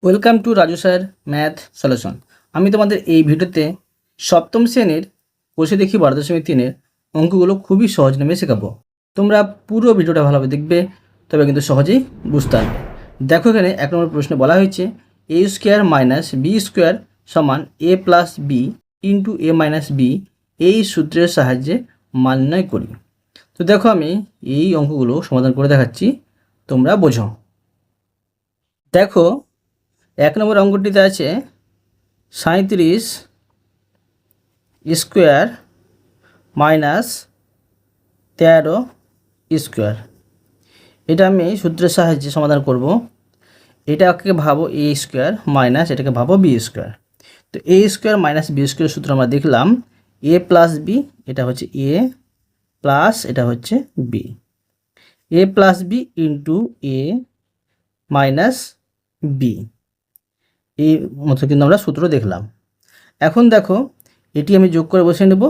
Welcome to Raju sir math solution. আমি তোমাদের এই ভিডিওতে সপ্তম শ্রেণীর কোষে দেখি 12.3-এর অঙ্কগুলো খুবই সহজ নামে শেখাবো। তোমরা পুরো ভিডিওটা ভালোভাবে দেখবে, তবে কিন্তু সহজেই বুঝতে পারবে। দেখো, এখানে 1 নম্বর প্রশ্নে বলা হয়েছে a square minus B square সমান a plus B into a minus B, এই সূত্রের সাহায্যে মান নির্ণয় করি। তো দেখো, আমি এই অঙ্কগুলো সমাধান করে দেখাচ্ছি, তোমরা বোঝো। দেখো, 1 নম্বর অঙ্কটিতে আছে 37 স্কোয়ার মাইনাস 13 স্কোয়ার। এটা আমি সূত্রের সাহায্যে সমাধান করব। এটাকে ভাবো এ স্কোয়ার মাইনাস এটাকে ভাবো বি স্কোয়ার। তো A square minus B square সূত্র আমরা দেখলাম এ প্লাস বি, এটা হচ্ছে এ প্লাস এটা হচ্ছে B, A plus B into A minus B, এই মতো কিন্তু আমরা সূত্র দেখলাম। এখন দেখো, এটি আমি যোগ করে বসিয়ে নেব।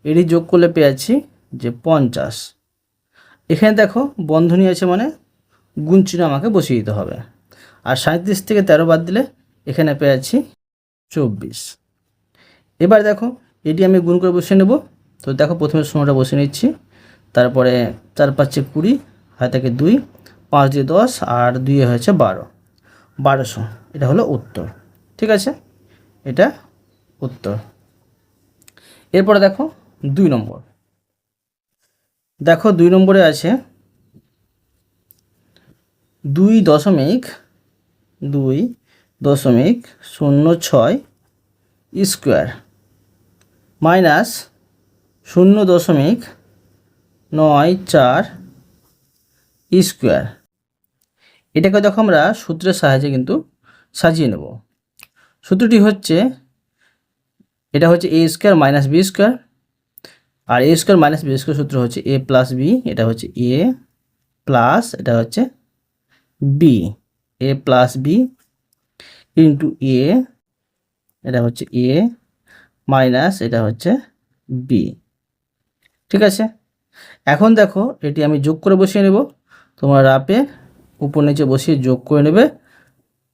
এটি যোগ করলে পেয়েছি যে 50। এখানে দেখো বন্ধনী আছে, মানে গুণ চিহ্ন আমাকে বসিয়ে দিতে হবে। আর 37 থেকে 13 বাদ দিলে এখানে পেয়েছি 24। এবার দেখো, এটি আমি গুণ করে বসিয়ে নেব। তো দেখো, প্রথমে শূন্যটা বসিয়ে নিচ্ছি, তারপরে 4 5 20, হাতে থেকে 2, 5 দিয়ে 10 আর 2 হয়েছে 12, 1200। এটা হলো উত্তর। ঠিক আছে, এটা উত্তর। এরপরে দেখো 2 নম্বর। দেখো 2 নম্বরে আছে 2.06 স্কোয়ার মাইনাস 0.94 স্কোয়ার। এটাকে দেখো আমরা সূত্রের সাহায্যে কিন্তু সাজিয়ে নেব। সূত্রটি হচ্ছে, এটা হচ্ছে এ স্কোয়ার মাইনাস বি স্কোয়ার, আর এ স্কোয়ার মাইনাস বি স্কোয়ার সূত্র হচ্ছে এ প্লাস বি, এটা হচ্ছে এ প্লাস এটা হচ্ছে বি, এ প্লাস বি ইন্টু এ, এটা হচ্ছে এ মাইনাস এটা হচ্ছে বি। ঠিক আছে, এখন দেখো, এটি আমি যোগ করে বসিয়ে নেব। তোমরা রাপে উপর নিচে বসিয়ে যোগ করে নেবে,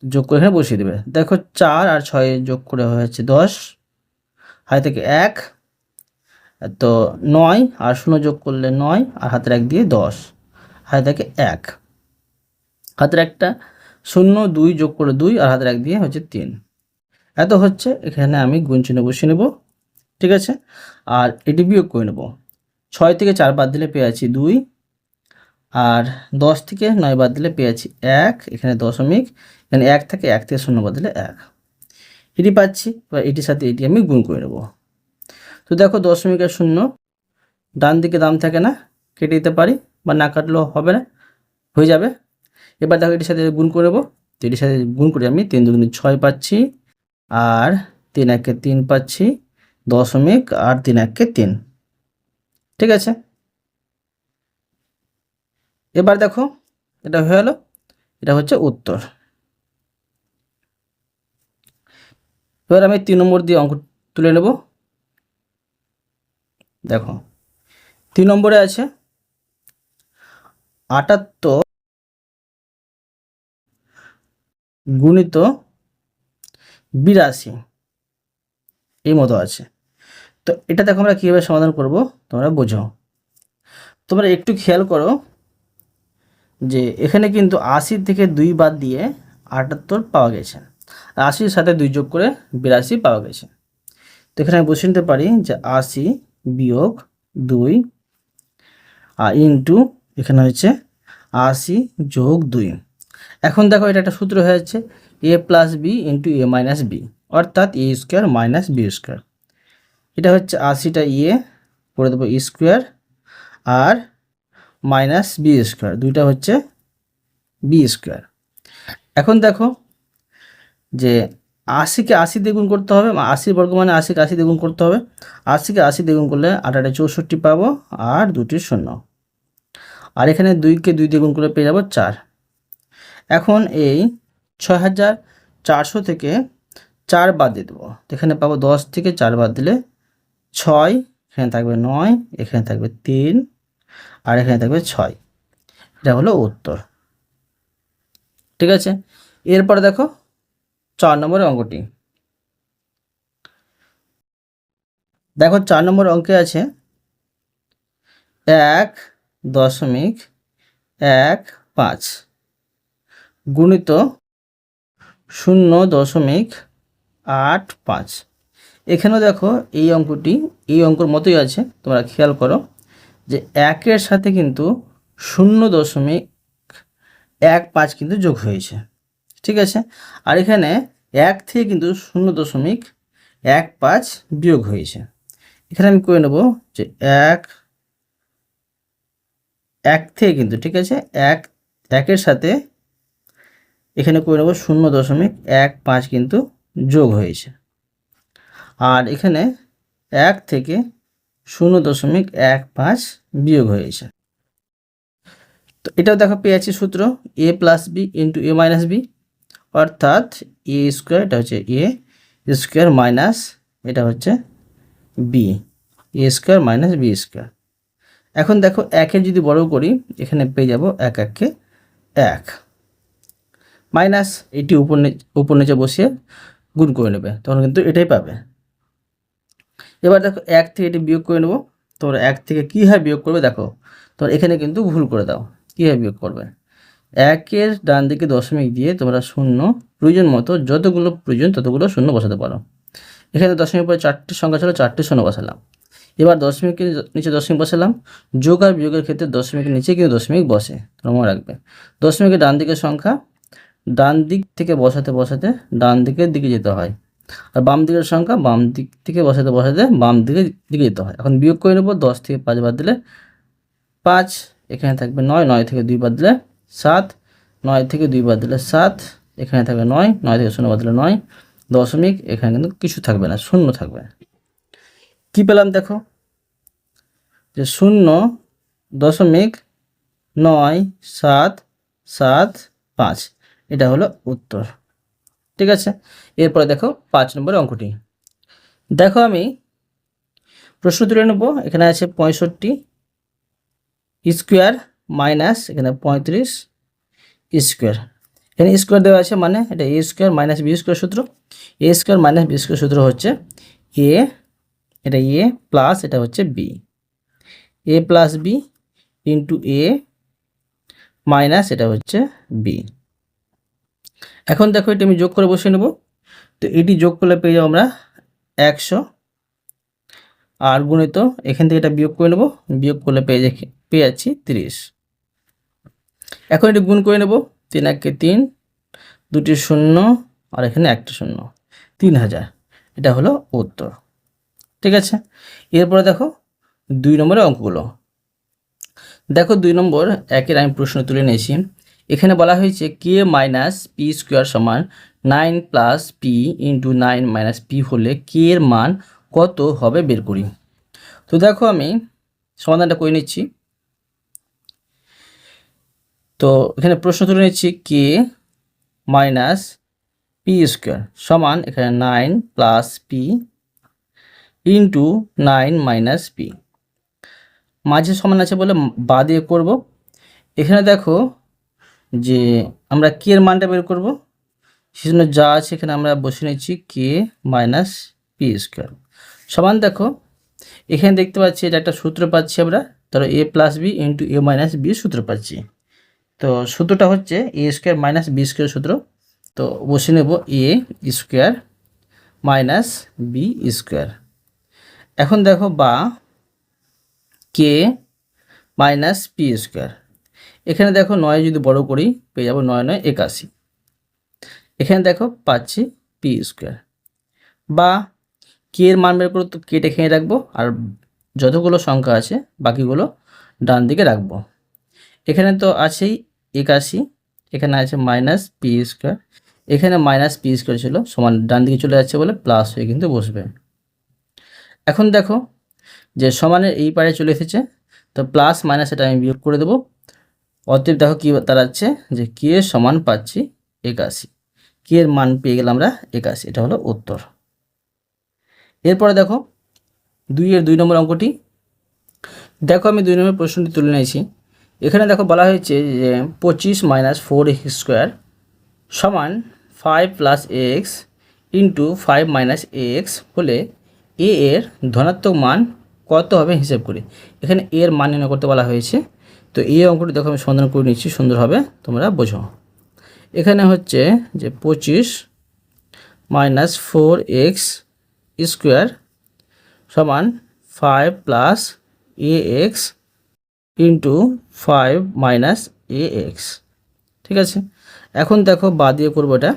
যোগ করে এখানে বসিয়ে দেবে। দেখো 4 আর 6 যোগ করে হয়েছে 10, হাতে থেকে 1, তো 9 আর 0 যোগ করলে 9 আর হাতের 1 দিয়ে 10, হাতে থেকে 1, হাতের একটা 0, 2 যোগ করে 2 আর হাতের 1 দিয়ে হচ্ছে 3। এত হচ্ছে, এখানে আমি গুণ চিহ্ন বসিয়ে নেব। ঠিক আছে, আর এটি বিয়োগ করে নেব। 6 থেকে 4 বাদ দিলে পেয়েছি 2, আর 10 থেকে 9 বাদ দিলে পেয়েছি 1, এখানে দশমিক, এখানে 1 থেকে 1 থেকে 0 বাদ দিলে 1, এটি পাচ্ছি। এবার এটির সাথে এটি আমি গুণ করে নেব। তো দেখো, দশমিক আর 0 ডান দিকে দাম থাকে না, কেটে দিতে পারি, বা না কাটলেও হবে না, হয়ে যাবে। এবার দেখো, এটির সাথে গুণ করে নেব। তো এটির সাথে গুণ করে আমি 3 2 6 পাচ্ছি, আর 3 1 3 পাচ্ছি, দশমিক আর 3 1 3। ঠিক আছে, এবার দেখো, এটা হয়ে গেল, এটা হচ্ছে উত্তর। এবার আমি 3 নম্বর দিয়ে অঙ্ক তুলে নেব। দেখো 3 নম্বরে আছে 78 গুণিত 82, এই মতো আছে। তো এটা দেখো আমরা কীভাবে সমাধান করব, তোমরা বোঝো। তোমরা একটু খেয়াল করো যে এখানে কিন্তু 80 থেকে 2 বাদ দিয়ে 78 পাওয়া গেছে, আর 80-র সাথে 2 যোগ করে 82 পাওয়া গেছে। তো এখানে আমি বসে নিতে পারি যে 80 বিয়োগ 2 আর ইন্টু এখানে হচ্ছে 80 যোগ 2। এখন দেখো, এটা একটা সূত্র হয়ে যাচ্ছে এ plus B into A minus B, অর্থাৎ A square minus B square. এটা হচ্ছে 80টা করে দেবো স্কোয়ার, আর মাইনাস বি স্কোয়ার, দুইটা হচ্ছে বি স্কোয়ার। এখন দেখো যে 80-কে 80 দিয়ে গুণ করতে হবে, 80 বর্গ মানে 80-কে 80 দিয়ে গুণ করতে হবে। 80-কে 80 দিয়ে গুণ করলে 8 8 64 পাবো, আর 2টি 0, আর এখানে 2-কে 2 দিয়ে গুণ করলে পেয়ে যাবো 4। এখন এই 6400 থেকে 4 বাদ দিয়ে দেবো, এখানে পাবো 10 থেকে 4 বাদ দিলে 6, এখানে থাকবে 9, এখানে থাকবে 3, আর এখানে থাকবে 6। এটা হলো উত্তর। ঠিক আছে, এরপরে দেখো 4 নম্বরের অঙ্কটি। দেখো 4 নম্বর অঙ্কে আছে 1.15 গুণিত 0.85। এখানেও দেখো এই অঙ্কটি এই অঙ্কের মতোই আছে, তোমরা খেয়াল করো যে 1-এর সাথে কিন্তু 0.15 কিন্তু যোগ হয়েছে, ঠিক আছে। আর এখানে 1 থেকে কিন্তু 0.15 বিয়োগ হয়েছে। এখানে আমি করে নেব যে 1 থেকে কিন্তু, ঠিক আছে, 1-এর সাথে এখানে করে নেব 0.15 কিন্তু যোগ হয়েছে। আর এখানে 1 থেকে 0.15 বিয়োগ হয়েছে। তো এটাও দেখো পেয়েছি সূত্র a plus B into A minus B, অর্থাৎ এ স্কোয়ার, এটা হচ্ছে এ স্কোয়ার মাইনাস এটা হচ্ছে বি, এ স্কোয়ার মাইনাস বি স্কোয়ার। এখন দেখো 1-এর যদি বড় করি এখানে পেয়ে যাব 1 1 মাইনাস এটি উপর নিচে বসিয়ে গুণ করে নেবে, তখন কিন্তু এটাই পাবে। এবার দেখো 1 থেকে এটি বিয়োগ করে নেব। তোমরা 1 থেকে কীভাবে বিয়োগ করবে দেখো, তোমরা এখানে কিন্তু ভুল করে দাও। কীভাবে বিয়োগ করবে, 1-এর ডান দিকে দশমিক দিয়ে তোমরা শূন্য প্রয়োজন মতো যতগুলো প্রয়োজন ততগুলো শূন্য বসাতে পারো। এখানে দশমিক পরে 4টি সংখ্যা ছিল, 4টি শূন্য বসালাম। এবার দশমিকের নিচে দশমিক বসালাম। যোগ আর বিয়োগের ক্ষেত্রে দশমিকের নিচে কিন্তু দশমিক বসে, তোমরা মনে রাখবে। দশমিকের ডান দিকের সংখ্যা ডান দিক থেকে বসাতে বসাতে ডান দিকের দিকে যেতে হয়, আর বাম দিকের সংখ্যা বাম দিক থেকে বসাতে বসাতে বাম দিকে যেতে হয়। এখন বিয়োগ করে নেব, 10 থেকে 5 বাদ দিলে 5, এখানে থাকবে 9, 9 থেকে 2 বাদ দিলে 7, 9 থেকে 2 বাদ দিলে 7, এখানে থাকবে 9, 9 থেকে 0 বাদ দিলে 9, দশমিক এখানে কিন্তু কিছু থাকবে না, শূন্য থাকবে। কি পেলাম দেখো যে 0.9775, এটা হলো উত্তর, ঠিক আছে। এরপরে দেখো 5 নম্বরের অঙ্কটি। দেখো আমি প্রশ্ন তুলে নেব। এখানে আছে 65 স্কোয়ার মাইনাস এখানে 35 স্কোয়ার। এখানে স্কোয়ার দেওয়া আছে, মানে এটা এ স্কোয়ার মাইনাস বি স্কোয়ার সূত্র। এ স্কোয়ার মাইনাস বি স্কোয়ার সূত্র হচ্ছে এ, এটা এ প্লাস এটা হচ্ছে B, A plus B into A minus এটা হচ্ছে বি। এখন দেখো এটা আমি যোগ করে বসিয়ে নেব। তো এটি যোগ করলে পেয়ে যাবো আমরা 100, আর গুণিত এখান থেকে এটা বিয়োগ করে নেব, বিয়োগ করলে পেয়ে যাচ্ছি 30। এখন এটি গুণ করে নেব, 3 1 3, 2টি শূন্য আর এখানে 1টি শূন্য, 3000, এটা হলো উত্তর, ঠিক আছে। এরপরে দেখো 2 নম্বরের অঙ্কগুলো। দেখো 2 নম্বর একের আমি প্রশ্ন তুলে নিয়েছি। এখানে বলা হয়েছে কে মাইনাস পি স্কোয়ার সমান 9 plus P into 9 minus P হলে কে এর মান কত হবে বের করি। তো দেখো আমি সমাধানটা করে নিচ্ছি। তো এখানে প্রশ্ন তুলে নিচ্ছি কে মাইনাস পি স্কোয়ার সমান এখানে 9 plus P into 9 minus P, মাঝে সমান আছে বলে বা দিয়ে করবো। এখানে দেখো যে আমরা কে এর মানটা বের করব, সেজন্য যা আছে এখানে আমরা বসে নিচ্ছি কে মাইনাস পি স্কোয়ার সমান, দেখো এখানে দেখতে পাচ্ছি এটা একটা সূত্র পাচ্ছি আমরা, ধরো এ plus B into A minus B সূত্র পাচ্ছি। তো সূত্রটা হচ্ছে এ স্কোয়ার মাইনাস বি স্কোয়ার সূত্র। তো বসে নেব এ স্কোয়ার মাইনাস বি স্কোয়ার। এখন দেখো বা কে মাইনাস পি স্কোয়ার, এখানে দেখো 9 যদি বড় করি পেয়ে যাবো 9 9 81। এখানে দেখো পাচ্ছি পি স্কোয়ার, বা কে এর মান বের করো তো কেটে খেয়ে রাখবো, আর যতগুলো সংখ্যা আছে বাকিগুলো ডান দিকে রাখবো। এখানে তো আছেই 81, এখানে আছে মাইনাস পি স্কোয়ার, এখানে মাইনাস পি স্কোয়ার ছিল সমান ডান দিকে চলে যাচ্ছে বলে প্লাস হয়ে কিন্তু বসবে। এখন দেখো যে সমানের এই পারে চলে এসেছে, তো প্লাস মাইনাস এটা আমি বিয়োগ করে দেবো। অতএব দেখো কী দাঁড়াচ্ছে যে কে সমান পাচ্ছি 81, কে এর মান পেয়ে গেলাম আমরা 81, এটা হলো উত্তর। এরপরে দেখো 2 নম্বর অঙ্কটি। দেখো আমি 2 নম্বর প্রশ্নটি তুলে নিয়েছি। এখানে দেখো বলা হয়েছে যে 25 মাইনাস 4x স্কোয়ার সমান 5 plus x into 5 minus x হলে এ এর ধনাত্মক মান কত হবে হিসেব করি। এখানে এর মান নির্ণয় করতে বলা হয়েছে। তো এই অঙ্কটি দেখো আমি সমাধান করে নিচ্ছি সুন্দরভাবে, তোমরা বোঝো। এখানে হচ্ছে যে 25 মাইনাস 4x স্কোয়ার সমান 5 plus ax into 5 minus ax। ঠিক আছে, এখন দেখো বাদ দিয়ে করবো এটা।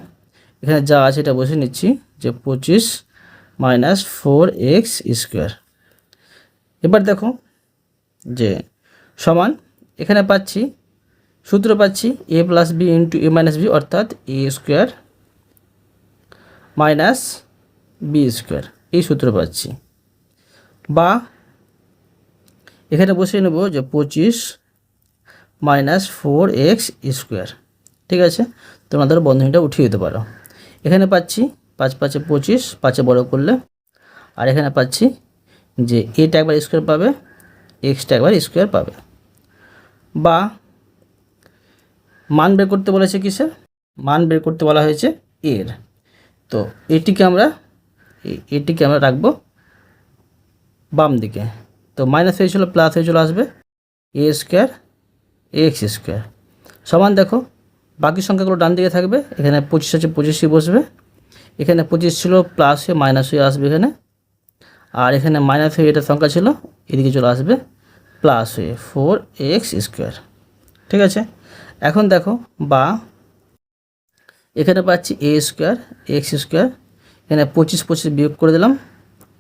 এখানে যা আছে এটা বসে নিচ্ছি যে 25 মাইনাস 4x স্কোয়ার। এবার দেখো যে সমান এখানে পাচ্ছি সূত্র পাচ্ছি a plus B into A minus B, অর্থাৎ A square minus B square, এই সূত্র পাচ্ছি। বা এখানে বসিয়ে নেব যে 25 মাইনাস 4x স্কোয়ার। ঠিক আছে, তোমাদের বন্ধনীটা উঠিয়ে দিতে পারো। এখানে পাচ্ছি 5 5 25, 5 বড় করলে, আর এখানে পাচ্ছি যে এটা একবার স্কোয়ার পাবে, এক্সটা একবার স্কোয়ার পাবে। বা মান বের করতে বলেছে কিসের? মান বের করতে বলা হয়েছে এর। তো এটিকে আমরা রাখবো বাম দিকে। তো মাইনাস হয়েছিল প্লাস হয়ে চলে আসবে এ স্কোয়ার এক্স স্কোয়ার সমান দেখো বাকি সংখ্যাগুলো ডান দিকে থাকবে। এখানে 25 আছে, 25ই বসবে। এখানে 25 ছিল, প্লাস হয়ে মাইনাস হয়ে আসবে এখানে। আর এখানে মাইনাস হয়ে এটা সংখ্যা ছিল, এদিকে চলে আসবে প্লাস হয়ে 4x স্কোয়ার। ঠিক আছে, এখন দেখো বা এখানে পাচ্ছি এ স্কোয়ার এক্স স্কোয়ার, এখানে 25 25 বিয়োগ করে দিলাম,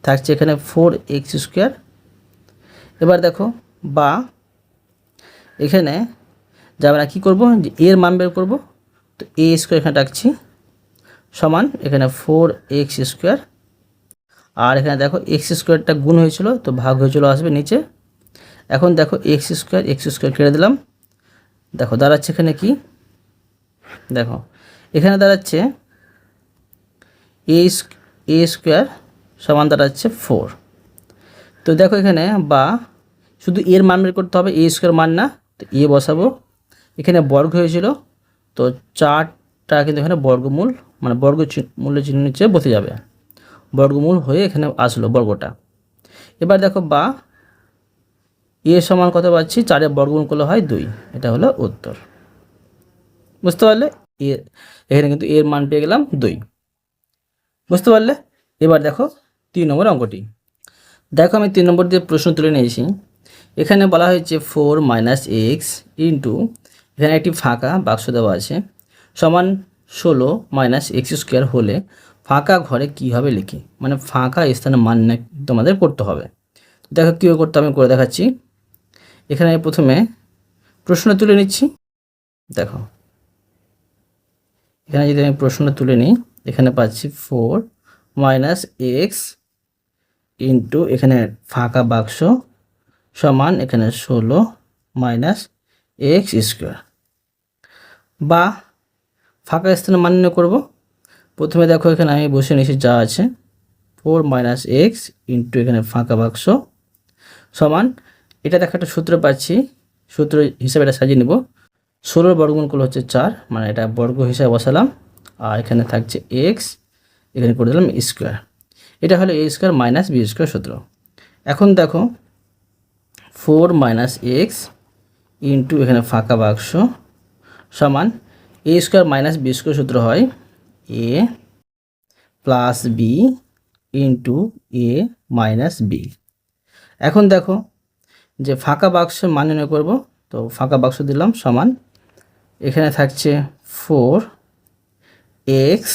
থাকছে এখানে 4x স্কোয়ার। এবার দেখো বা এখানে যা আমরা কী করবো, যে এর মান বের করবো। তো এ স্কোয়ার এখানে রাখছি সমান এখানে 4x স্কোয়ার। আর এখানে দেখো এক্স স্কোয়ারটা গুণ হয়েছিল, তো ভাগ হয়ে চলে আসবে নিচে। এখন দেখো এক্স স্কোয়ার কেটে দিলাম। দেখো দাঁড়াচ্ছে এখানে কি, দেখো এখানে দাঁড়াচ্ছে এ স্কোয়ার সমান দাঁড়াচ্ছে 4। তো দেখো এখানে বা শুধু এর মান বের করতে হবে, এ স্কোয়ার মান না। তো এ বসাবো, এখানে বর্গ হয়েছিল, তো 4টা কিন্তু এখানে বর্গমূল, মানে মূল্যের চিহ্ন নিচে বসে যাবে, বর্গমূল হয়ে এখানে আসলো বর্গটা। এবার দেখো বা এ সমান কত পাচ্ছি, 4-এর বর্গমূল করলে হয় 2। এটা হলো উত্তর। বুঝতে পারলে? এখানে কিন্তু এর মান পেয়ে গেলাম 2। বুঝতে পারলে? এবার দেখো 3 নম্বর অঙ্কটি। দেখো আমি 3 নম্বর দিয়ে প্রশ্ন তুলে নিয়েছি। এখানে বলা হয়েছে 4 মাইনাস এক্স ইন্টু, এখানে একটি ফাঁকা বাক্স দেওয়া আছে, সমান 16 মাইনাস এক্স স্কোয়ার হলে ফাঁকা ঘরে কীভাবে লিখি, মানে ফাঁকা স্থানে মান তোমাদের করতে হবে। দেখো কীভাবে করতে আমি করে দেখাচ্ছি। এখানে প্রথমে প্রশ্ন তুলে নিচ্ছি। দেখো এখানে যদি আমি প্রশ্ন তুলে নিই, এখানে পাচ্ছি 4 মাইনাস এক্স ইন্টু এখানে ফাঁকা বাক্স সমান এখানে 16 মাইনাস এক্স স্কোয়ার। বা ফাঁকা স্থানে মান নির্ণয় করব। প্রথমে দেখো এখানে আমি বসে নিয়েছি যা আছে 4 মাইনাস এক্স ইন্টু এখানে ফাঁকা বাক্স সমান, এটা দেখো একটা সূত্র পাচ্ছি, সূত্র হিসাবে এটা সাজিয়ে নেব। 16 বর্গমূল করলে হচ্ছে 4, মানে এটা বর্গ হিসাবে বসালাম। আর এখানে থাকছে এক্স, এখানে করে দিলাম স্কোয়ার। এটা হলো A square minus B square সূত্র। এখন দেখো 4 মাইনাস এক্স ইন্টু এখানে ফাঁকা বাক্স সমান এ স্কোয়ার মাইনাস বি স্কোয়ার সূত্র হয় এ plus B into A minus B. এখন দেখো যে ফাঁকা বাক্সের মান নির্ণয় করব। তো ফাঁকা বাক্স দিলাম সমান এখানে থাকছে 4 এক্স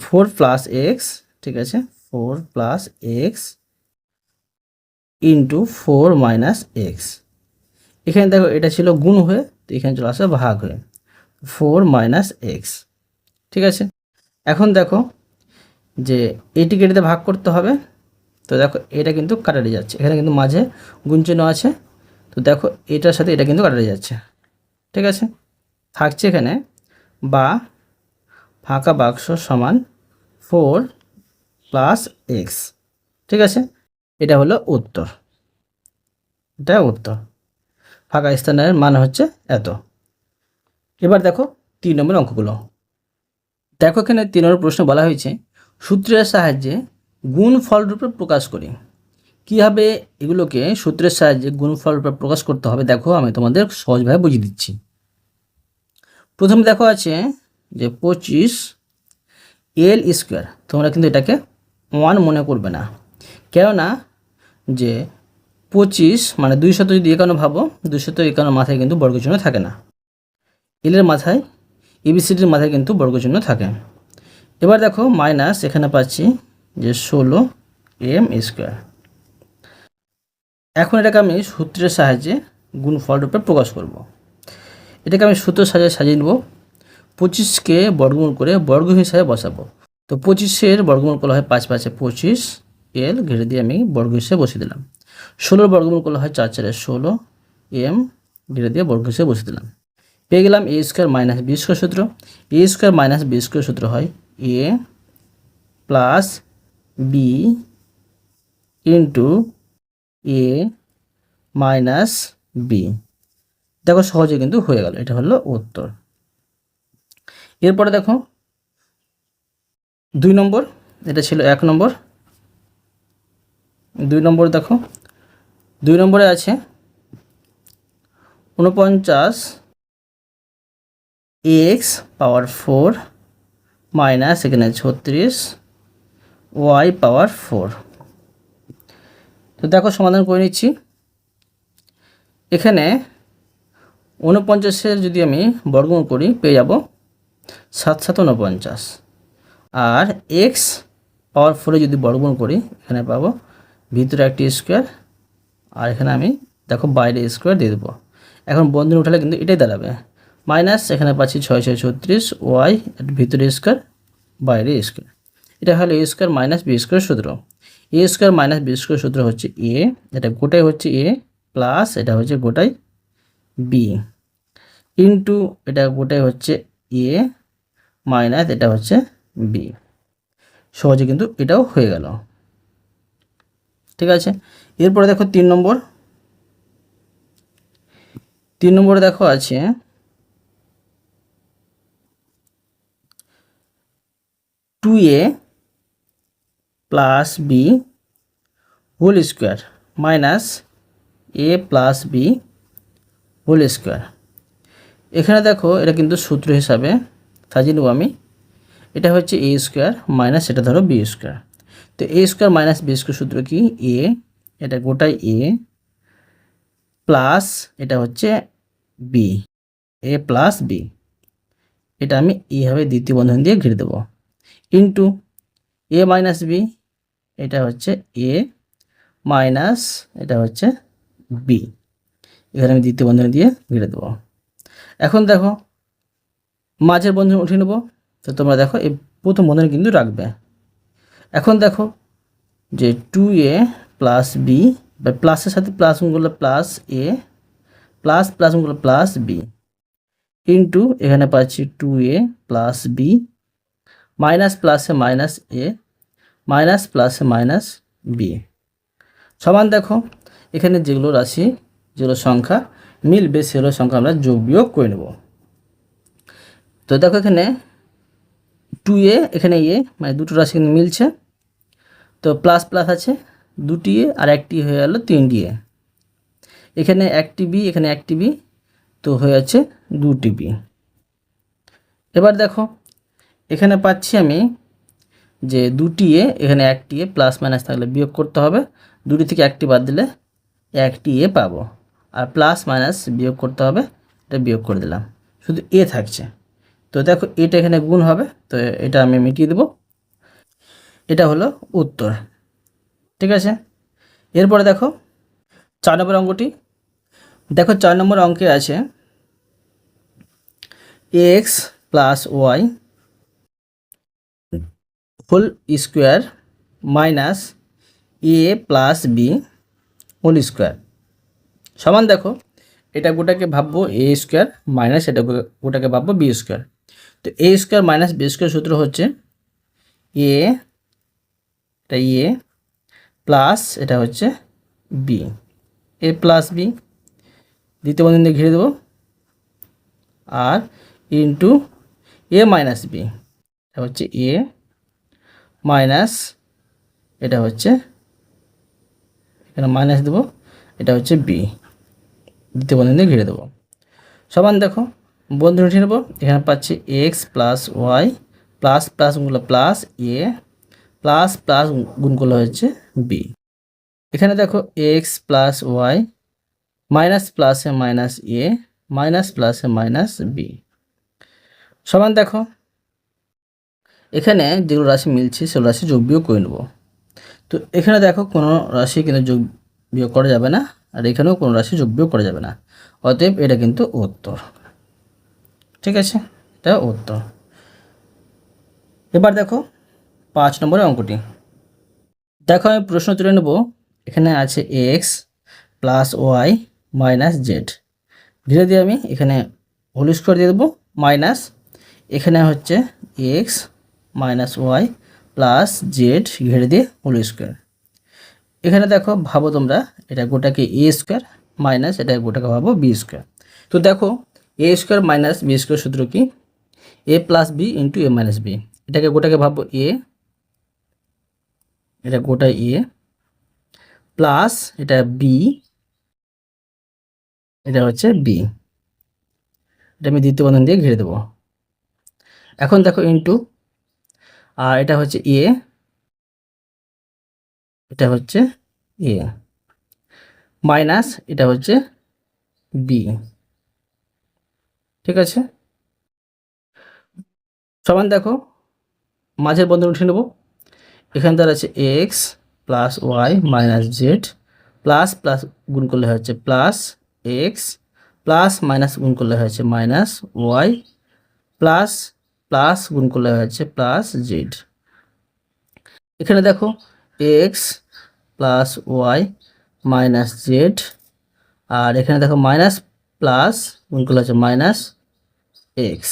4 প্লাস এক্স, ঠিক আছে, 4 plus x into 4 minus x. এখানে দেখো এটা ছিল গুণ হয়ে, তো এখানে চলে আসে ভাগ হয়ে 4 মাইনাস এক্স। ঠিক আছে, এখন দেখো যে এটিকে এটাতে ভাগ করতে হবে। তো দেখো এটা কিন্তু কাটাতে যাচ্ছে, এখানে কিন্তু মাঝে গুণ চিহ্ন আছে। তো দেখো এটার সাথে এটা কিন্তু কাটাতে যাচ্ছে। ঠিক আছে, থাকছে এখানে বা ফাঁকা বাক্স সমান 4 প্লাস এক্স। ঠিক আছে, এটা হলো উত্তর। এটা উত্তর, ফাঁকা স্থানের মান হচ্ছে এত। এবার দেখো 3 নম্বর অঙ্কগুলো। দেখো এখানে 3 নম্বর প্রশ্ন বলা হয়েছে সূত্রের সাহায্যে গুণফল রূপে প্রকাশ করি। কীভাবে এগুলোকে সূত্রের সাহায্যে গুণফল রূপে প্রকাশ করতে হবে দেখো আমি তোমাদের সহজভাবে বুঝিয়ে দিচ্ছি। প্রথমে দেখো আছে যে 25 এল স্কোয়ার, তোমরা কিন্তু এটাকে 1 মনে করবে না, কেননা যে 25 মানে 200 যদি 51 ভাবো, 251 মাথায় কিন্তু বর্গচিহ্ন থাকে না, এলের মাথায় এবিসিডির মাথায় কিন্তু বর্গচিহ্ন থাকে। এবার দেখো মাইনাস এখানে পাচ্ছি যে 16 এম স্কোয়ার। এখন এটাকে আমি সূত্রের সাহায্যে গুণফল রূপে প্রকাশ করব। এটাকে আমি সূত্রের সাহায্যে সাজিয়ে নেব। 25কে বর্গমূল করে বর্গ হিসাবে বসাবো। তো 25-এর বর্গমূল করা হয় 5 5 25, এল ঘিরে দিয়ে আমি বর্গ হিসেবে বসিয়ে দিলাম। 16 বর্গমূল করা হয় 4 4 16, এম ঘিরে দিয়ে বর্গ হিসেবে বসিয়ে দিলাম। পেয়ে গেলাম এ স্কোয়ার মাইনাস বি স্কোয়ার সূত্র। এ স্কোয়ার মাইনাস বি স্কোয়ার সূত্র হয় এ plus B into A minus B. দেখো সহজে কিন্তু হয়ে গেল, এটা হলো উত্তর। এরপরে দেখো 2 নম্বর, এটা ছিল 1 নম্বর। 2 নম্বর দেখো 2 নম্বরে আছে 49 এক্স পাওয়ার 4 মাইনাস এখানে 36 ওয়াই পাওয়ার 4। তো দেখো সমাধান করে নিচ্ছি। এখানে 49-এর যদি আমি বর্গমূল করি পেয়ে যাব 7 7 49, আর এক্স পাওয়ার 4 যদি বর্গমূল করি এখানে পাবো ভিতরে একটি স্কোয়ার, আর এখানে আমি দেখো বাইরে স্কোয়ার দিয়ে দেবো। এখন বন্ধনী উঠালে কিন্তু এটাই দাঁড়াবে মাইনাস এখানে পাচ্ছি 6 6 36 ওয়াই ভিতরে স্কোয়ার বাইরে স্কোয়ার। এটা হলো A square minus B square সূত্র। এ স্কোয়ার মাইনাস বি স্কোয়ার সূত্র হচ্ছে এ, এটা গোটাই হচ্ছে এ প্লাস এটা হচ্ছে গোটাই বি ইন্টু এটা গোটাই হচ্ছে এ মাইনাস এটা হচ্ছে বি। সহজে কিন্তু এটাও হয়ে গেল। ঠিক আছে, এরপরে দেখো 3 নম্বর। 3 নম্বরে দেখো আছে 2a plus B whole square minus A plus B whole square. এখানে দেখো এটা কিন্তু সূত্র হিসাবে সাজিয়ে নেব আমি। এটা হচ্ছে এ স্কোয়ার মাইনাস এটা ধরো বি স্কোয়ার। তো A square minus B square সূত্র কি এ, এটা গোটাই এ প্লাস এটা হচ্ছে বি, এ প্লাস বি। এটা আমি এইভাবে দ্বিতীয় বন্ধনী দিয়ে ঘিরে দেবো ইন্টু এ মাইনাস বি, এটা হচ্ছে এ মাইনাস এটা হচ্ছে বি। এখানে আমি দ্বিতীয় বন্ধনী দিয়ে ঘিরে দেবো। এখন দেখো মাঝের বন্ধনী উঠিয়ে নেবো। তো তোমরা দেখো এই প্রথম বন্ধনী কিন্তু রাখবে। এখন দেখো যে 2a প্লাস বি বা প্লাসের সাথে প্লাস গুণগুলো প্লাস এ প্লাস গুণগুলো প্লাস বি ইন্টু এখানে পাচ্ছি 2a প্লাস বি মাইনাস প্লাসে মাইনাস এ মাইনাস প্লাসে মাইনাস বি সমান দেখো এখানে যেগুলো রাশি যেগুলো সংখ্যা মিলবে সেগুলো সংখ্যা আমরা যোগ বিয়োগ করে নেব। তো দেখো এখানে 2a এখানে এ মানে দুটো রাশি কিন্তু মিলছে, তো প্লাস প্লাস আছে দুটি এ আর একটি হয়ে গেল 3টি এ। এখানে একটি বি এখানে একটি বি, তো হয়ে যাচ্ছে 2টি বি। এবার দেখো এখানে পাচ্ছি আমি যে 2টি এ এখানে একটি এ প্লাস মাইনাস থাকলে বিয়োগ করতে হবে, দুটি থেকে একটি বাদ দিলে একটি এ পাবো, আর প্লাস মাইনাস বিয়োগ করতে হবে, এটা বিয়োগ করে দিলাম, শুধু এ থাকছে। তো দেখো এটা এখানে গুণ হবে, তো এটা আমি মিটিয়ে দেবো। এটা হলো উত্তর। ঠিক আছে, এরপরে দেখো 4 নম্বর অঙ্কটি। দেখো 4 নম্বর অঙ্কে আছে X plus Y whole square minus A plus B whole square সমান দেখো এটা গোটাকে ভাববো এ স্কোয়ার মাইনাস এটা গোটাকে ভাববো বি স্কোয়ার। তো A square minus B square সূত্র হচ্ছে এ, এটা এ প্লাস এটা হচ্ছে বি, এ প্লাস বি দ্বিতীয় বন্ধনী দিয়ে ঘিরে দেবো, আর ইন্টু এ মাইনাস বি এটা হচ্ছে এ মাইনাস এটা হচ্ছে এখানে মাইনাস দেবো, এটা হচ্ছে বি, দ্বিতীয় বন্ধনী দিয়ে ঘিরে দেবো। সমান দেখো বন্ধনী উঠিয়ে নেবো, এখানে পাচ্ছি X plus Y plus plus গুণগুলো প্লাস এ প্লাস প্লাস গুণগুলো হচ্ছে বি। এখানে দেখো এক্স প্লাস ওয়াই মাইনাস প্লাসে মাইনাস এ মাইনাস প্লাসে মাইনাস বি সমান দেখো এখানে যেগুলো রাশি মিলছে সেগুলো রাশি যোগ বিয়োগ করে নেব। তো এখানে দেখো কোনো রাশি কিন্তু যোগ বিয়োগ করা যাবে না, আর এখানেও কোনো রাশি যোগ বিয়োগ করা যাবে না, অতএব এটা কিন্তু উত্তর। ঠিক আছে, এটা উত্তর। এবার দেখো 5 নম্বরের অঙ্কটি। দেখো আমি প্রশ্ন তুলে নেব, এখানে আছে X plus Y minus Z, ধীরে ধীরে আমি এখানে হোল স্কোয়ার দিয়ে দেবো মাইনাস এখানে হচ্ছে X minus Y plus Z ঘিরে দিয়ে হোল স্কোয়ার। এখানে দেখো ভাবো তোমরা এটা গোটাকে এ স্কোয়ার মাইনাস এটা গোটাকে ভাবো বি স্কোয়ার। তো দেখো A square minus B square সূত্র কি, A plus B into A minus B. এটাকে গোটাকে ভাবো এ, এটা গোটা এ প্লাস এটা বি, এটা হচ্ছে বি, এটা আমি দ্বিতীয় বন্ধনী দিয়ে ঘিরে দেবো। এখন দেখো ইন্টু, আর এটা হচ্ছে এ, এটা হচ্ছে এ মাইনাস এটা হচ্ছে বি। ঠিক আছে, সমান দেখো মাঝের বন্ধনী উঠে নেব, এখানে তার আছে X plus Y minus Z plus plus গুণ করলে হচ্ছে প্লাস এক্স প্লাস মাইনাস গুণ করলে হচ্ছে মাইনাস ওয়াই প্লাস প্লাস গুণ করলে হচ্ছে প্লাস জেড। এখানে দেখো X plus Y minus Z, আর এখানে দেখো মাইনাস প্লাস গুণ করলে হচ্ছে মাইনাস এক্স,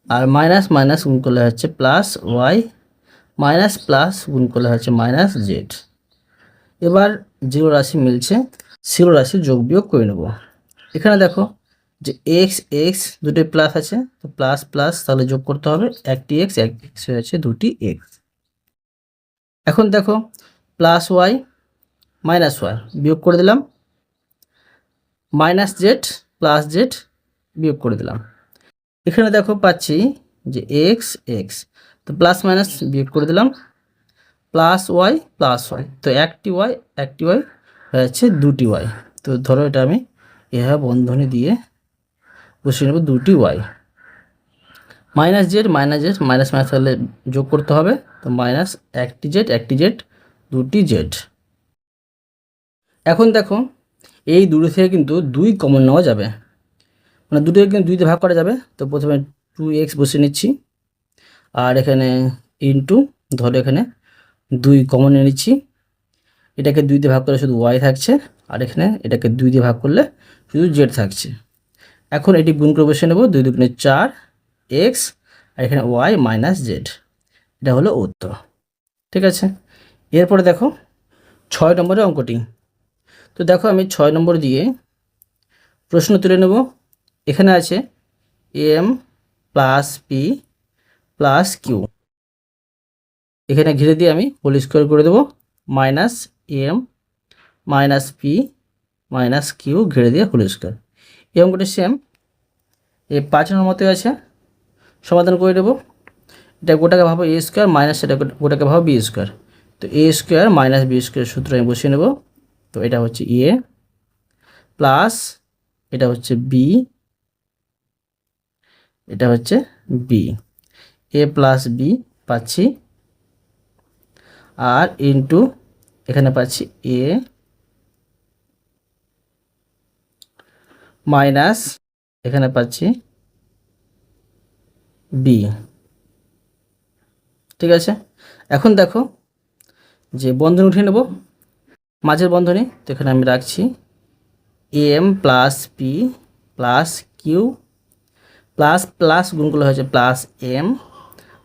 আর মাইনাস মাইনাস গুণ করলে হচ্ছে প্লাস ওয়াই মাইনাস প্লাস গুণ করলে হচ্ছে মাইনাস জেড। এবার যেগুলো রাশি মিলছে সেগুলো রাশি যোগ বিয়োগ করে নেব। এখানে দেখো যে এক্স এক্স দুটোই প্লাস আছে, তো প্লাস প্লাস তাহলে যোগ করতে হবে, একটি এক্স এক এক্স হয়েছে দুটি এক্স। এখন দেখো প্লাস ওয়াই মাইনাস ওয়াই বিয়োগ করে দিলাম, মাইনাস জেড প্লাস জেড বিয়োগ করে দিলাম। এখানে দেখো পাচ্ছি যে এক্স এক্স, তো প্লাস মাইনাস বিয়োগ করে দিলাম, প্লাস ওয়াই, তো একটি ওয়াই হয়েছে দুটি ওয়াই। তো ধরো এটা আমি এভাবে বন্ধনী দিয়ে বসিয়ে নেব দুটি Y, minus Z minus minus তাহলে যোগ করতে হবে, তো মাইনাস একটি জেড দুটি জেড। এখন দেখো এই দুটো থেকে কিন্তু দুই কমন নেওয়া যাবে, মানে দুটোকে কিন্তু দুইতে ভাগ করা যাবে। তো প্রথমে 2x বসিয়ে নিচ্ছি, আর এখানে ইন্টু ধরো এখানে 2 কমন নিয়ে নিচ্ছি, এটাকে 2 দিয়ে ভাগ করলে শুধু y থাকছে, আর এখানে এটাকে 2 দিয়ে ভাগ করলে শুধু z থাকছে। এখন এটি গুণ করে বসিয়ে নেব, 2 দুগুণে 4x, আর এখানে y মাইনাস জেড, এটা হলো উত্তর। ঠিক আছে, এরপরে দেখো 6 নম্বরের অঙ্কটি। তো দেখো আমি 6 নম্বর দিয়ে প্রশ্ন তুলে নেব। এখানে আছে M plus P plus Q, এখানে ঘিরে দিয়ে আমি হোল স্কোয়ার করে দেবো, minus M minus P minus Q ঘিরে দিয়ে হোল স্কোয়ার। এই অঙ্কটি সেম এই 5 নম্বর মতোই আছে, সমাধান করে দেবো। এটা গোটাকে ভাবো এ স্কোয়ার মাইনাস এটা গোটাকে ভাবো বি স্কোয়ার, তো A square minus B square সূত্র আমি বসিয়ে নেব। তো এটা হচ্ছে এ প্লাস এটা হচ্ছে বি, এটা হচ্ছে বি, এ প্লাস বি পাচ্ছি, আর ইন্টু এখানে পাচ্ছি এ মাইনাস এখানে পাচ্ছি বি। ঠিক আছে, এখন দেখো যে বন্ধনী উঠিয়ে নেব, মাঝের বন্ধনী, তো এখানে আমি রাখছি M plus P plus Q plus plus গুণ করলে হয়েছে প্লাস এম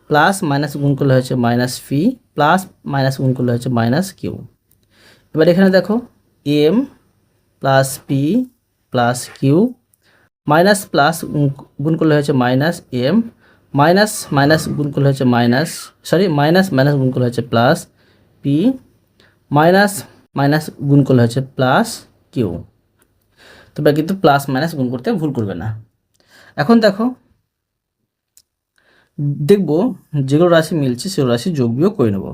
প্লাস মাইনাস গুণ করলে হয়েছে মাইনাস পি প্লাস মাইনাস গুণ করলে হয়েছে মাইনাস কিউ। এবার এখানে দেখো M plus P plus Q minus plus গুণ করলে হয়েছে মাইনাস এম মাইনাস মাইনাস গুণ করলে হচ্ছে মাইনাস মাইনাস গুণ করলে হচ্ছে প্লাস পি, মাইনাস মাইনাস গুণ করলে হচ্ছে প্লাস কিউ। তোমরা কিন্তু প্লাস মাইনাস গুণ করতে ভুল করবে না। এখন দেখো, দেখব যেগুলো রাশি মিলছে সেগুলো রাশি যোগ বিয়োগ করে নেব।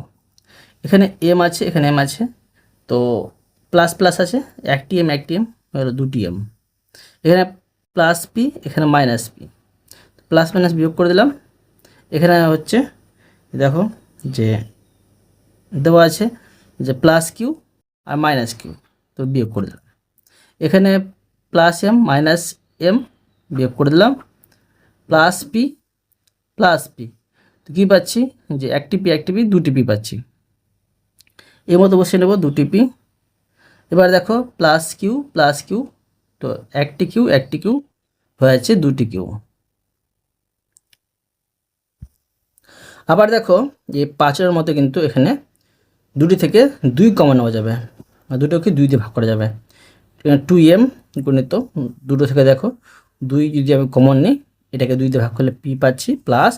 এখানে এম আছে, এখানে এম আছে, তো প্লাস প্লাস আছে, একটি এম হলো দুটি এম। এখানে প্লাস পি, এখানে মাইনাস পি, প্লাস মাইনাস বিয়োগ করে দিলাম। এখানে হচ্ছে দেখো যে দেওয়া আছে যে plus Q R minus Q, তো বিয়োগ করে দিলাম। এখানে প্লাস এম মাইনাস এম বিয়োগ করে দিলাম, প্লাস পি, তো কী পাচ্ছি যে একটি পি দুটি পি পাচ্ছি। এর মতো বসিয়ে নেব দুটি পি। এবার দেখো প্লাস কিউ, তো একটি কিউ হয়েছে দুটি কিউ। আবার দেখো যে 5-এর মতো কিন্তু এখানে দুটি থেকে 2 কমন নেওয়া যাবে, আর দুটোকে 2 দিয়ে ভাগ করা যাবে। 2m গণিত দুটো থেকে দেখো 2 যদি আমি কমন নিই, এটাকে 2 দিয়ে ভাগ করলে পি পাচ্ছি, প্লাস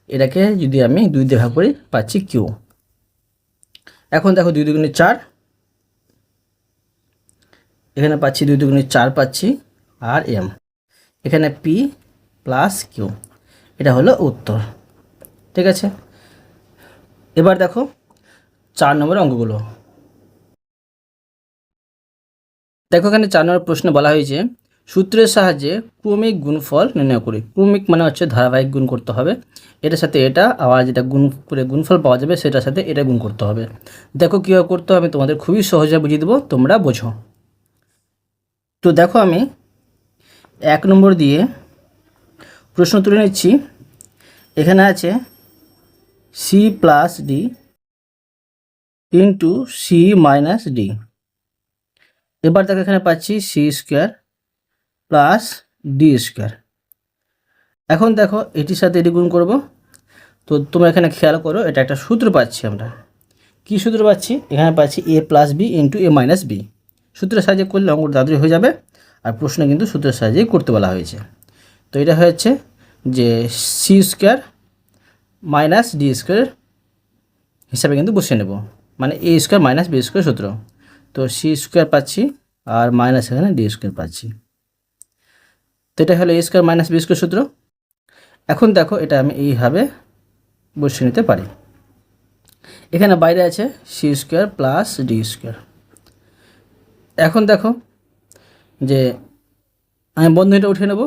এটাকে যদি আমি 2 দিয়ে ভাগ করি পাচ্ছি কিউ। এখন দেখো 2 দুগুণে 4, এখানে পাচ্ছি 2 দুগুণে 4 পাচ্ছি, আর এম, এখানে পি প্লাস কিউ, এটা হলো উত্তর। ঠিক আছে, এবার দেখো 4 নম্বরের অঙ্কগুলো। দেখো এখানে 4 নম্বর প্রশ্নে বলা হয়েছে সূত্রের সাহায্যে ক্রমিক গুণফল নির্ণয় করি। ক্রমিক মানে হচ্ছে ধারাবাহিক গুণ করতে হবে, এটার সাথে এটা, আবার যেটা গুণ করে গুণফল পাওয়া যাবে সেটার সাথে এটা গুণ করতে হবে। দেখো কীভাবে করতে হবে, তোমাদের খুবই সহজে বুঝিয়ে দেবো, তোমরা বোঝো। তো দেখো আমি 1 নম্বর দিয়ে প্রশ্ন তুলে নিচ্ছি। এখানে আছে C plus D into C minus D. এবার দেখো এখানে পাচ্ছি C square plus D square. এখন দেখো এটির সাথে এটি গুণ করব। তো তোমরা এখানে খেয়াল করো, এটা একটা সূত্র পাচ্ছি আমরা। কি সূত্র পাচ্ছি? এখানে পাচ্ছি এ plus B into A minus B. সূত্রের সাহায্যে করলে অঙ্ক তাড়াতাড়ি হয়ে যাবে, আর প্রশ্ন কিন্তু সূত্রের সাহায্যেই করতে বলা হয়েছে। তো এটা হচ্ছে যে C square minus D square হিসাবে কিন্তু বসিয়ে নেব, মানে A square minus B square সূত্র। তো সি স্কোয়ার পাচ্ছি আর মাইনাস এখানে ডি স্কোয়ার পাচ্ছি। তো এটা হলো A square minus B square সূত্র। এখন দেখো এটা আমি এইভাবে বসিয়ে নিতে পারি। এখানে বাইরে আছে C square plus D square. এখন দেখো যে আমি বন্ধনীটা উঠিয়ে নেব।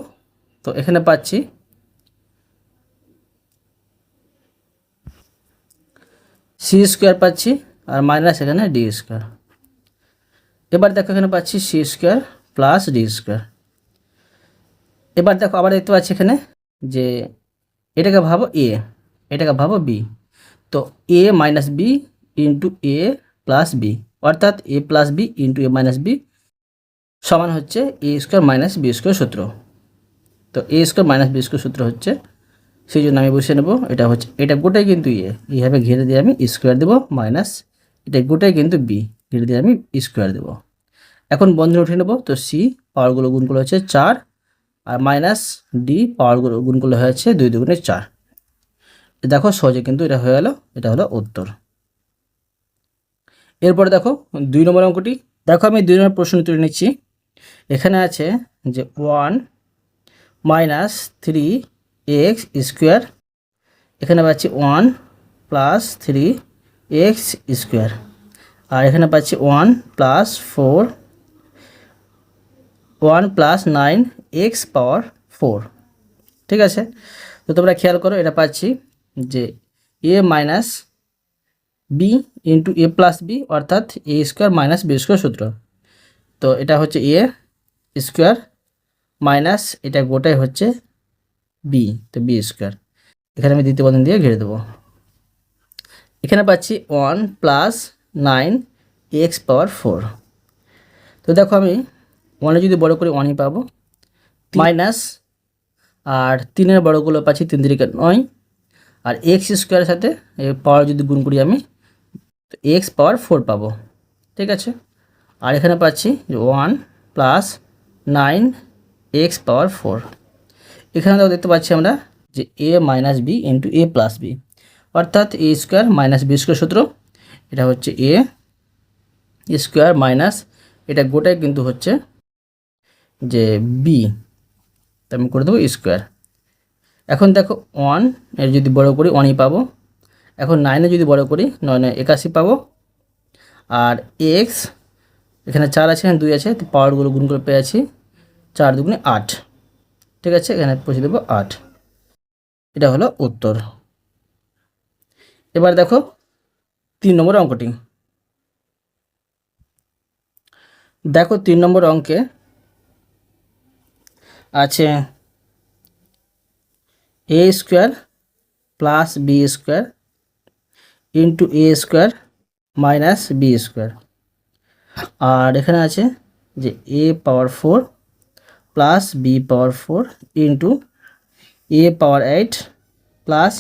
তো এখানে পাচ্ছি সি স্কোয়ার পাচ্ছি আর মাইনাস এখানে ডি স্কোয়ার। এবার দেখো এখানে পাচ্ছি C square plus D square. এবার দেখো আবার দেখতে পাচ্ছি এখানে যে এটাকে ভাবো এ, এটাকে ভাবো বি। তো এ মাইনাস বি ইন্টু এ প্লাস বি, অর্থাৎ A plus B into A minus B সমান হচ্ছে এ স্কোয়ার মাইনাস বি স্কোয়ার সূত্র। তো A square minus B square সূত্র হচ্ছে, সেই জন্য আমি বসিয়ে নেব। এটা হচ্ছে, এটা গোটাই কিন্তু এইভাবে ঘিরে দিয়ে আমি স্কোয়ার দেবো, মাইনাস এটা গোটাই কিন্তু বি, ঘিরে দিয়ে আমি স্কোয়ার দেবো। এখন বন্ধনী উঠিয়ে নেব। তো সি পাওয়ারগুলো গুণ করলে হচ্ছে 4, আর মাইনাস ডি পাওয়ারগুলো গুণ করলে হয়েছে 2 দুগুণে 4। দেখো সহজে কিন্তু এটা হয়ে গেল, এটা হলো উত্তর। এরপরে দেখো 2 নম্বর অঙ্কটি। দেখো আমি 2 নম্বর প্রশ্ন তুলে নিচ্ছি। এখানে আছে যে 1 মাইনাস 3x স্কোয়ার, এখানে পাচ্ছি 1 প্লাস 3x স্কোয়ার, আর এখানে পাচ্ছি 1 প্লাস 9x পাওয়ার 4। ঠিক আছে, তো তোমরা খেয়াল করো, এটা পাচ্ছি যে এ মাইনাস বি ইন্টু এ প্লাস বি, অর্থাৎ A square minus B square সূত্র। তো এটা হচ্ছে এ স্কোয়ার মাইনাস এটা গোটাই হচ্ছে বি, তো বি স্কোয়ার। এখানে আমি দ্বিতীয় বন্ধনী দিয়ে ঘিরে দেবো। এখানে পাচ্ছি 1 প্লাস 9x পাওয়ার 4। তো দেখো আমি 1 যদি বড় করি 1ই পাবো, মাইনাস আর 3-এর বড়গুলো পাচ্ছি 3 3 9, আর এক্স স্কোয়ারের সাথে পাওয়ার যদি গুণ করি আমি, তো এক্স পাওয়ার 4 পাবো। ঠিক আছে, আর এখানে পাচ্ছি 1 প্লাস 9x পাওয়ার 4। এখানে দেখতে পাচ্ছি আমরা যে এ মাইনাস বি ইন্টু এ প্লাস বি, অর্থাৎ A square minus B square সূত্র। এটা হচ্ছে এ স্কোয়ার মাইনাস এটা গোটাই কিন্তু হচ্ছে যে বি, তো আমি করে দেবো স্কোয়ার। এখন দেখো 1 এর যদি বড় করি 1ই পাবো। এখন 9 যদি বড় করি 9 81 পাবো। আর এক্স এখানে 4 আছে, এখানে 2 আছে, তো পাওয়ারগুলো গুণ করে পেয়েছি 4 দুগুণে 8। ঠিক আছে, এখানে বসিয়ে দেবো 8। এটা হলো উত্তর। এবার দেখো 3 নম্বর অঙ্কটি। দেখো 3 নম্বর অঙ্কে আছে A square plus B square into A square minus B square. আর এখানে আছে যে A power 4 plus B power 4 into A power 8 plus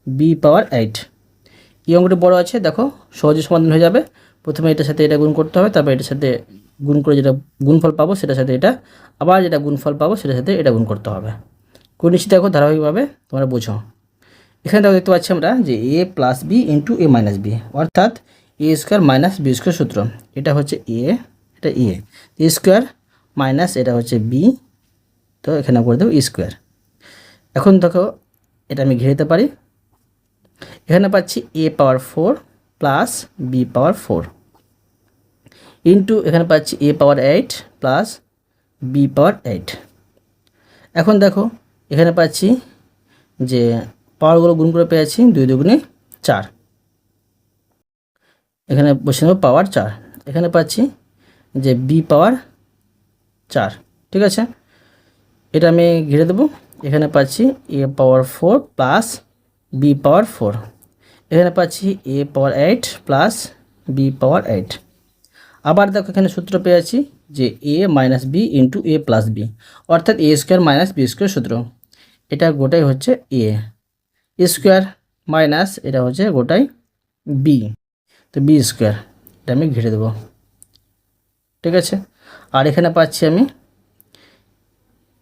B power 8। এই অঙ্কটি বড় আছে, দেখো সহজে সমাধান হয়ে যাবে। প্রথমে এটার সাথে এটা গুণ করতে হবে, তারপর এটার সাথে গুণ করে যেটা গুণফল পাবো সেটার সাথে এটা, আবার যেটা গুণফল পাবো সেটার সাথে এটা গুণ করতে হবে। করে নিচ্ছি, দেখো ধারাবাহিকভাবে তোমরা বোঝো। এখানে দেখো দেখতে পাচ্ছি আমরা যে এ plus B into A minus B, অর্থাৎ A square minus B square সূত্র। এটা হচ্ছে এ, এটা এ স্কোয়ার মাইনাস এটা হচ্ছে বি, তো এখানে করে দেবো স্কোয়ার। এখন দেখো এটা আমি ঘিরে দিতে পারি। এখানে পাচ্ছি এ power 4 plus B power 4 into এখানে পাচ্ছি এ পাওয়ার 8 প্লাস বি পাওয়ার 8। এখন দেখো এখানে পাচ্ছি যে পাওয়ারগুলো গুণ করে পেয়েছি 2 দুগুণে 4, এখানে বসে নেব পাওয়ার 4। এখানে পাচ্ছি যে বি পাওয়ার 4। ঠিক আছে, এটা আমি ঘিরে দেবো। এখানে পাচ্ছি এ পাওয়ার 4 প্লাস বি পাওয়ার 4, এখানে পাচ্ছি এ পাওয়ার 8 প্লাস বি পাওয়ার 8। আবার দেখো এখানে সূত্র পেয়েছি যে এ মাইনাস বি ইন্টু এ প্লাস বি, অর্থাৎ A square minus B square সূত্র। এটা গোটাই হচ্ছে এ স্কোয়ার মাইনাস এটা হচ্ছে গোটাই বি, তো বি স্কোয়ার, এটা আমি ঘিরে দেবো। ঠিক আছে, আর এখানে পাচ্ছি আমি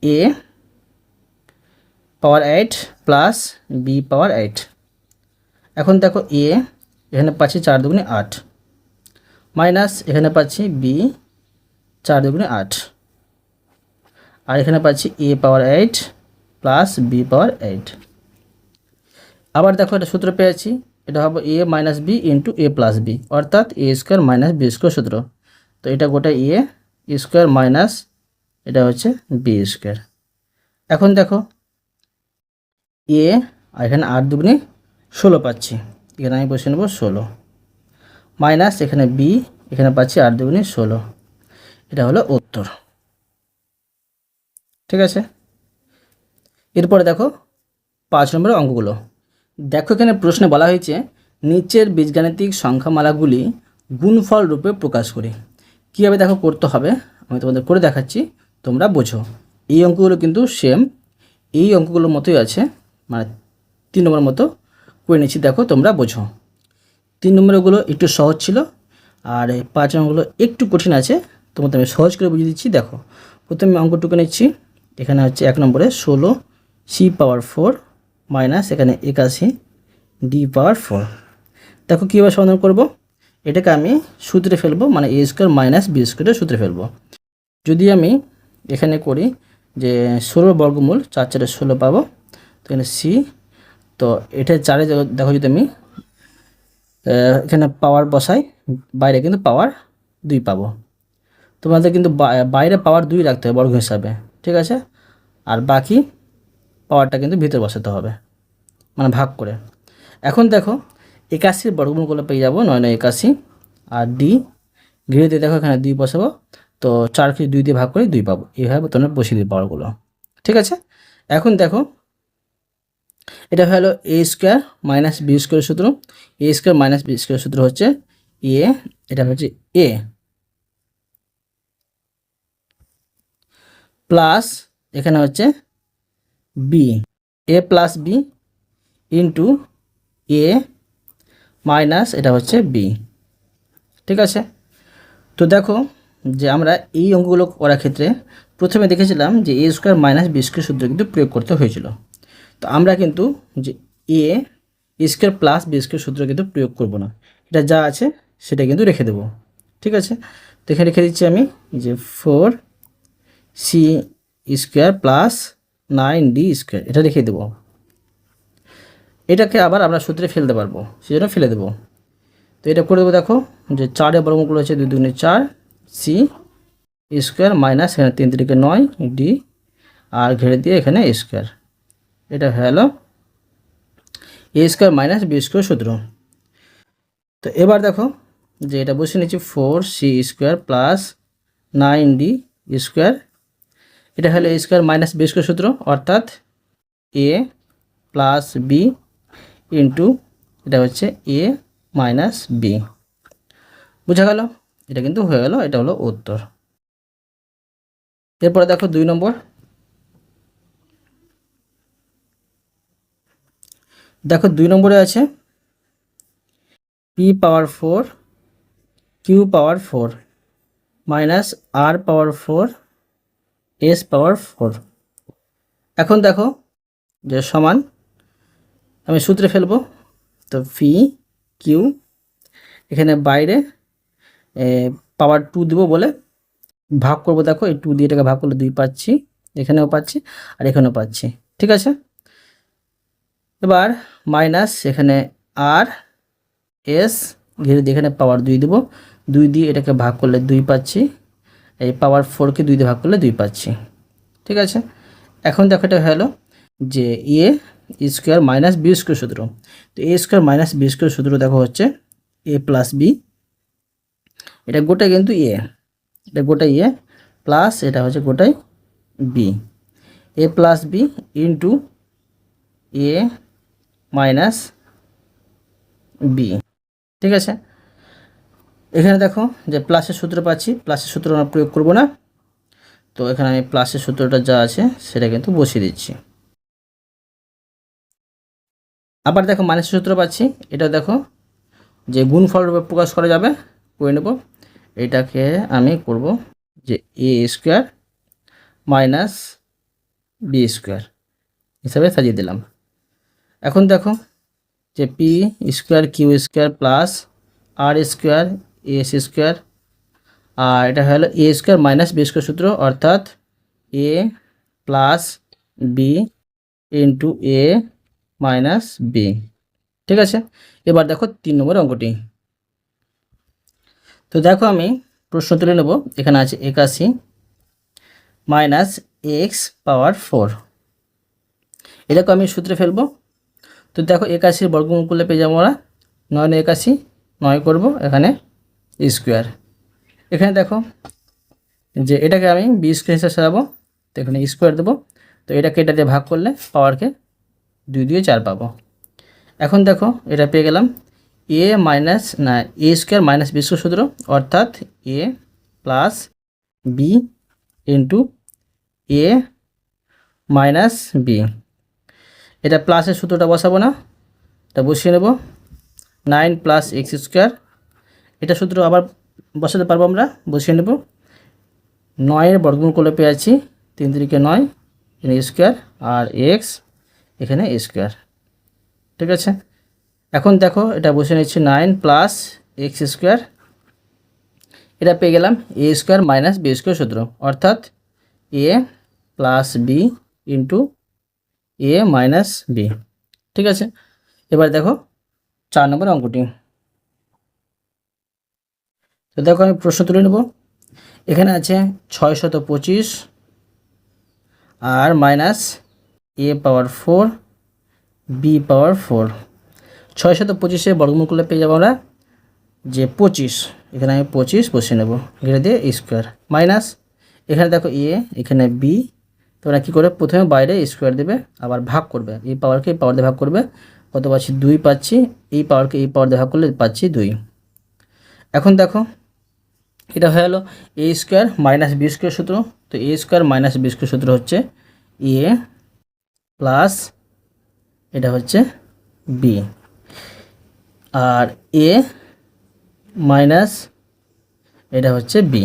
এ পাওয়ার 8 প্লাস বি পাওয়ার 8। এখন দেখো এখানে পাচ্ছি 4 দুগুণে 8 মাইনাস এখানে পাচ্ছি বি 4 দুগুণে 8, আর এখানে পাচ্ছি এ পাওয়ার 8 প্লাস বি পাওয়ার 8। আবার দেখো এটা সূত্র পেয়েছি, এটা হবে এ মাইনাস বি ইন্টু এ প্লাস বি, অর্থাৎ A square minus B square সূত্র। তো এটা গোটা এ স্কোয়ার মাইনাস এটা হচ্ছে বি স্কোয়ার। এখন দেখো এ আর এখানে 8 দুগুণে 16 পাচ্ছি, এখানে আমি বসে নেব 16 মাইনাস এখানে বি, এখানে পাচ্ছি 8 দুগুণে 16। এটা হলো উত্তর। ঠিক আছে, এরপরে দেখো 5 নম্বরের অঙ্কগুলো। দেখো এখানে প্রশ্নে বলা হয়েছে নিচের বীজগাণিতিক সংখ্যামালাগুলি গুণফল রূপে প্রকাশ করি। কীভাবে দেখো করতে হবে আমি তোমাদের করে দেখাচ্ছি, তোমরা বোঝো। এই অঙ্কগুলো কিন্তু সেম এই অঙ্কগুলোর মতোই আছে, মানে 3 নম্বর মতো করে নিচ্ছি, দেখো তোমরা বোঝো। 3 নম্বরগুলো একটু সহজ ছিল, আর 5 নম্বরগুলো একটু কঠিন আছে, তোমাদের আমি সহজ করে বুঝিয়ে দিচ্ছি। দেখো প্রথমে অঙ্কটুকু নিচ্ছি। এখানে হচ্ছে 1 নম্বরে 16 সি পাওয়ার 4 মাইনাস এখানে 81 ডি পাওয়ার 4। দেখো কীভাবে সমাধান করব, এটাকে আমি সূত্রে ফেলবো, মানে এ স্কোয়ার মাইনাস বি স্কোয়ারের সূত্রে ফেলবো। যদি আমি এখানে করি যে 16 বর্গমূল 4 4 16 পাবো, তো এখানে সি, তো এটা 4 দেখো যদি আমি এখানে পাওয়ার বসাই, বাইরে কিন্তু পাওয়ার 2 পাবো। তোমাদের কিন্তু বাইরে পাওয়ার 2 রাখতে হবে বর্গ হিসাবে, ঠিক আছে, আর বাকি পাওয়ারটা কিন্তু ভিতরে বসাতে হবে, মানে ভাগ করে। এখন দেখো 81 বর্গমূলগুলো পেয়ে যাবো 9 9 81, আর ডি ঘিরে দিয়ে দেখো এখানে 2 বসাবো, তো 4কে 2 দিয়ে ভাগ করে 2 পাবো। এইভাবে তোমরা বসিয়ে দিই পাওয়ারগুলো, ঠিক আছে। এখন দেখো এটা হলো এ স্কোয়ার মাইনাস বি স্কোয়ারের সূত্র। এ স্কোয়ার মাইনাস বি স্কোয়ারের সূত্র হচ্ছে এ, এটা হচ্ছে এ প্লাস এখানে হচ্ছে B, A plus B into A minus এটা হচ্ছে বি, ঠিক আছে। তো দেখো যে আমরা এই অঙ্কগুলো করার ক্ষেত্রে প্রথমে দেখেছিলাম যে A square minus B square সূত্র কিন্তু প্রয়োগ করতে হয়েছিল। তো তো আমরা কিন্তু যে A square plus B square সূত্র কিন্তু প্রয়োগ করব না, এটা যা আছে সেটা কিন্তু রেখে দেবো। ঠিক আছে, তো এখানে রেখে দিচ্ছি আমি যে 4c square plus 9d square, এটা রেখে দেবো। এটাকে আবার আমরা সূত্রে ফেলতে পারবো, সেজন্য ফেলে দেবো। তো এটা করে দেবো, দেখো যে 4 বর্গমূল হচ্ছে 2 2 4 সি স্কোয়ার মাইনাস এখানে 3 3 9 ডি আর ঘেরে দিয়ে এখানে স্কোয়ার, এটা হয়ে গেল এ স্কোয়ার মাইনাস বি স্কোয়ার সূত্র। তো এবার দেখো যে এটা বসে নিচ্ছি 4c square plus 9d square, এটা হলো A square minus B square সূত্র, অর্থাৎ এ প্লাস বি ইন্টু এটা হচ্ছে এ মাইনাস বি। বোঝা গেল? এটা কিন্তু হয়ে গেল, এটা হলো উত্তর। এরপরে দেখো 2 নম্বর, দেখো 2 নম্বরে আছে পি পাওয়ার 4 কিউ পাওয়ার 4 মাইনাস আর পাওয়ার 4 এস পাওয়ার 4। এখন দেখো যে সমান, আমি সূত্রে ফেলবো। তো পি কিউ এখানে বাইরে পাওয়ার 2 দিব বলে ভাগ করব। দেখো এই 2 দিয়ে এটাকে ভাগ করলে 2 পাচ্ছি, এখানেও পাচ্ছি আর এখানেও পাচ্ছি। ঠিক আছে, এবার মাইনাস এখানে আর এস ঘিরে দিয়ে এখানে পাওয়ার 2 দেবো, 2 দিয়ে এটাকে ভাগ করলে 2 পাচ্ছি, এই পাওয়ার 4কে 2 দিয়ে ভাগ করলে 2 পাচ্ছি। ঠিক আছে, এখন দেখো এটা হলো যে A square minus B square সূত্র। তো A square minus B square সূত্র দেখো হচ্ছে এ প্লাস বি, এটা গোটাই কিন্তু এ, এটা গোটাই এ প্লাস এটা হচ্ছে গোটাই B, A plus B into A minus B. ঠিক আছে, এখানে দেখো যে প্লাসের সূত্র পাচ্ছি, প্লাসের সূত্র আমরা প্রয়োগ করব না, তো এখানে আমি প্লাসের সূত্রটা যা আছে সেটা কিন্তু বসিয়ে দিচ্ছি। আবার দেখো মাইনাসের সূত্র পাচ্ছি, এটা দেখো যে গুণফল রূপে প্রকাশ করা যাবে, করে নেব। এটাকে আমি করব যে A square minus B square হিসাবে সাজিয়ে দিলাম। এখন দেখো যে P square Q square plus R square S square, আর এটা হলো A square minus B square সূত্র, অর্থাৎ A plus B into A minus B. ঠিক আছে, এবার দেখো 3 নম্বর অঙ্কটি। তো দেখো আমি প্রশ্ন তুলে নেব, এখানে আছে 81 মাইনাস এক্স পাওয়ার 4, এটাকে আমি সূত্রে ফেলবো। তো দেখো 81 বর্গমূল করলে পেয়ে যাবো আমরা 9 81, 9 করবো এখানে স্কোয়ার। এখানে দেখো যে এটাকে আমি বি স্কোয়ার হিসেবে সাজাবো, তো এখানে স্কোয়ার দেবো। তো এটাকে এটা দিয়ে ভাগ করলে পাওয়ারকে 2 দিয়ে 4 পাবো। এখন দেখো এটা পেয়ে গেলাম এ মাইনাস না এ স্কোয়ার মাইনাস বি স্কোয়ার সূত্র, অর্থাৎ A plus B into A minus B. এটা প্লাসের সূত্রটা বসাবো না, এটা বসিয়ে নেব 9 প্লাস এক্স স্কোয়ার, এটা সূত্র আবার বসাতে পারবো আমরা, বসিয়ে নেব 9 বর্গমূল করলে পেয়ে আছি 3 3 9 এখানে স্কোয়ার আর এক্স এখানে স্কোয়ার। ঠিক আছে, এখন দেখো এটা বসে নিচ্ছি 9 প্লাস এক্স স্কোয়ার, এটা পেয়ে গেলাম এ স্কোয়ার মাইনাস বি স্কোয়ার সূত্র, অর্থাৎ A plus B into A minus B. ঠিক আছে, এবার দেখো 4 নম্বর অঙ্কটি। তো দেখো আমি প্রশ্ন তুলে নেব, এখানে আছে 625 আর মাইনাস এ পাওয়ার 4 বি পাওয়ার 4। 625 বর্গমূল করলে পেয়ে যাবো আমরা যে 25, এখানে আমি 25 বসিয়ে নেব, ঘিরে দিয়ে স্কোয়ার মাইনাস এখানে দেখো এ এখানে বি, তোমরা কী করে প্রথমে বাইরে স্কোয়ার দেবে, আবার ভাগ করবে, এই পাওয়ারকে এই পাওয়ার দিয়ে ভাগ করবে, কত পাচ্ছি 2 পাচ্ছি, এই পাওয়ারকে এই পাওয়ার দিয়ে ভাগ করলে পাচ্ছি 2। এখন দেখো এটা হয়ে গেলো এ স্কোয়ার মাইনাস বি স্কোয়ার সূত্র। তো A square minus B square সূত্র হচ্ছে এ প্লাস এটা হচ্ছে বি আর এ মাইনাস এটা হচ্ছে বি।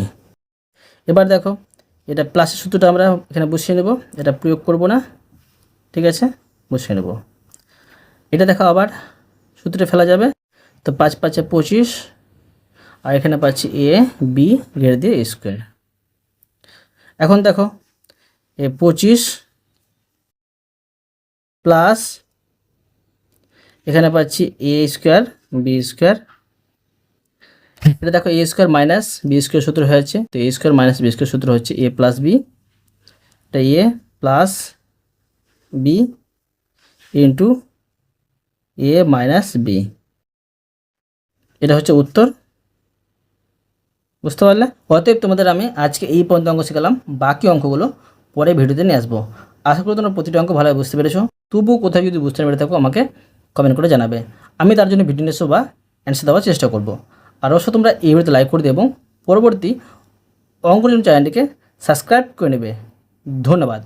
এবার দেখো এটা প্লাসের সূত্রটা আমরা এখানে বসিয়ে নেব, এটা প্রয়োগ করব না। ঠিক আছে, বসিয়ে নেব। এটা দেখো আবার সূত্রে ফেলা যাবে। তো 5 × 5 = 25, আর এখানে পাচ্ছি এ বি ঘেরে দিয়ে স্কোয়ার। এখন দেখো এই 25 প্লাস এখানে পাচ্ছি এ স্কোয়ার বি স্কোয়ার। এটা দেখো A square minus B square সূত্র হয়েছে। তো A square minus B square সূত্র হচ্ছে এ প্লাস বি, এটা A plus B into A minus B. এটা হচ্ছে উত্তর। বুঝতে পারলে? অতএব তোমাদের আমি আজকে এই পর্যন্ত অঙ্ক শেখালাম, বাকি অঙ্কগুলো পরে ভিডিওতে নিয়ে আসবো। আশা করি তোমরা প্রতিটা অঙ্ক ভালোভাবে বুঝতে পেরেছো। তবুও কোথাও যদি বুঝতে না পেরে থাকো আমাকে কমেন্ট করে জানাবে, আমি তার জন্য ভিডিও নিয়ে বা অ্যান্সার দেওয়ার চেষ্টা করব। আর অবশ্য তোমরা এই ভিডিওতে লাইক করে দিও এবং পরবর্তী অঙ্কন চ্যানেলটিকে সাবস্ক্রাইব করে নেবে। ধন্যবাদ।